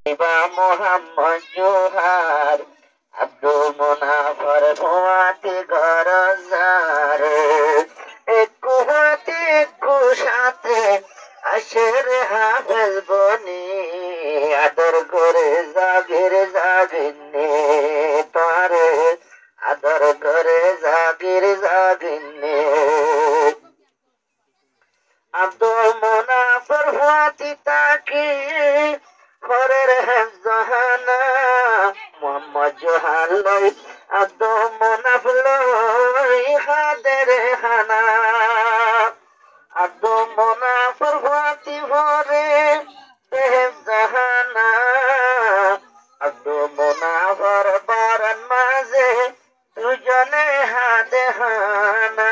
ইবা মোহাম্মদ জোহার আব্দুল মুনাফর ফুয়াতি গরজার একু হাতে একু সাথে আশের হাফেজ বনি আদর করে জাগির জাগিনে তারে আদর করে জাগির জাগিনে আব্দুল মুনাফর ফুয়াতি তাকি ঘরের জাহানা মোহাম্মদ জোহার লই আব্দুল মুনাফ লই হাদের হানা আব্দুল মুনাফর ফুয়াতি ভরে জাহানা আব্দুল মুনাফর বারান মাঝে দুজনে হাদে হানা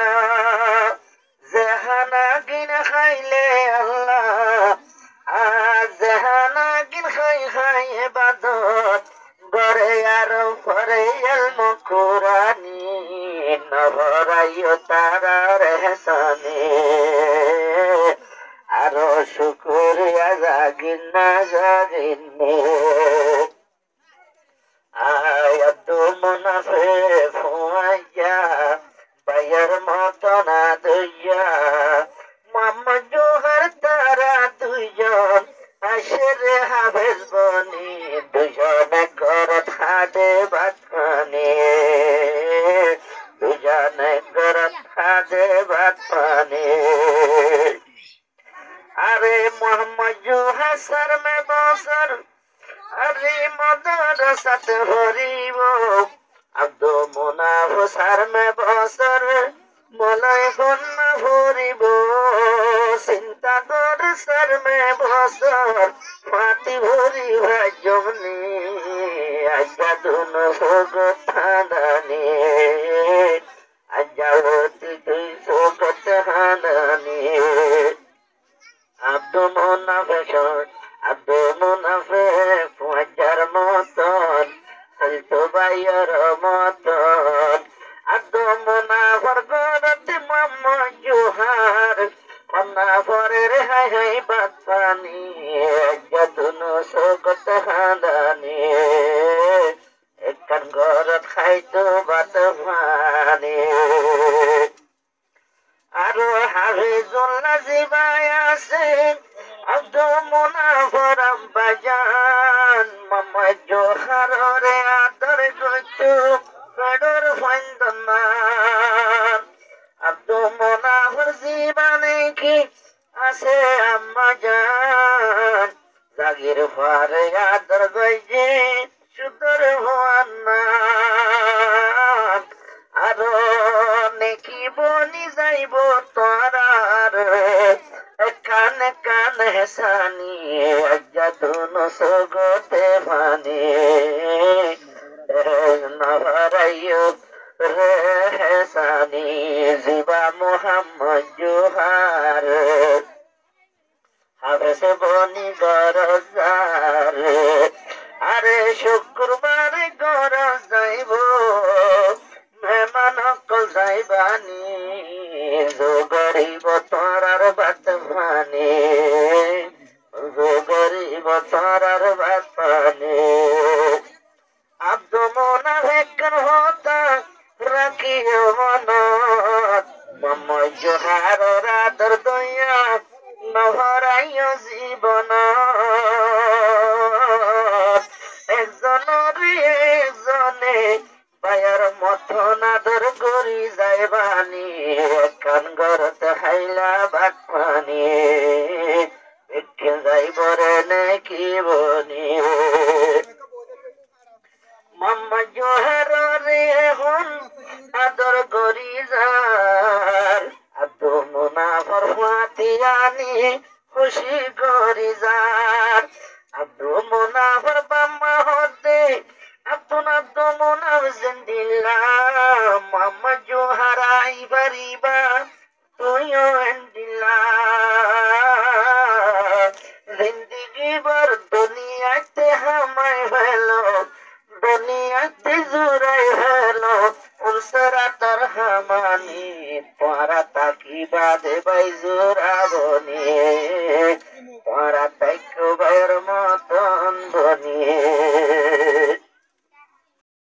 জেহানা গিন খাইলে আল্লাহ জেহানা গিন খাই খাই এবাদত গড়ে আর পরে এলম কুরানি নভরাইও তারার হেসানে আরো শুকুরিয়া জাগিন না জাগিনে আব্দুল মুনাফে ফুয়াইয়া বাইয়ের মতো না দইয়া মোহাম্মদ জোহার তারা দুইজন আশেরে হাফেজ বনি দুজনে গরত হাতে বাতপানে দুজনে গরত হাতে বাতপানে আরে মোহাম্মদ জোহার সর মে বসর আরে মদরসাত হরিব আব্দুল মুনাফ সর মে বসর মলয় ফন্ন ভরিব চিন্তা কর সর মে বসর মাটি ভরি ভাজমনি আজ্ঞা দুন ভগত হানানি আজ্ঞাবতী তুই ভগত হানানি আব্দুল মুনাফে আব্দুল মুনাফে ফুয়াজার মতন চলতো বাইয়ের মতন আব্দুল মুনাফর গরতে মোহাম্মদ জোহার মুনাফরের হাই হাই বাতপানি যদুন সগত হাদানি একখান গরত খাইতো বাতপানি আরো হাফিজুল্লাহ জিবাই আছে আব্দুল মুনাফর আব্বাজান মোহাম্মদ জোহারে আদর গইতো গড়র ফাইন্দমান আব্দুল মুনাফর জীবনে কি আছে আম্মাজান জাগির ফারে আদর গইছে সুদর হওয়ান্না আরো নেকি বনি যাইব তোরার কান কান হেসানি যদুন সগতে ভানি নভরাইও রে হেসানি জিবা মোহাম্মদ জোহার হাফেজ বনি গরজার আরে শুক্রবার গরজ যাইব মেহমান কল যাইবানি গরিব তোরার বাত ভানি গরিব তোরার বাত ভানি আব্দুল মুনাফের হতা রাখিও মনত মোহাম্মদ জোহার আদর দয়া নহরাইও জীবন একজনরে একজনে বায়ার মতন আদর করি যাইবানি কান গরত হাইলা ভাত পানি দেখে যাইবরে নাকি বনি মোহাম্মদ জোহার রে হন আদর করি যার আব্দুল মুনাফর ফাতিয়ানি খুশি করি যার আব্দুল মুনাফর বাম্মা হতে আব্দুল মুনাফ জিন্দিল্লাহ মোহাম্মদ জোহার আইবারিবা তুইও এন্দিল্লাহ জিন্দিগি বর দুনিয়াতে হামায় ভালো দুনিয়াতে জুড়াই ভালো উলসরা তোর হামানি তোরা তাকি বাদে বাই জোরাবনি তোরা তাইকো বাইর মতন বন্ধ নিয়ে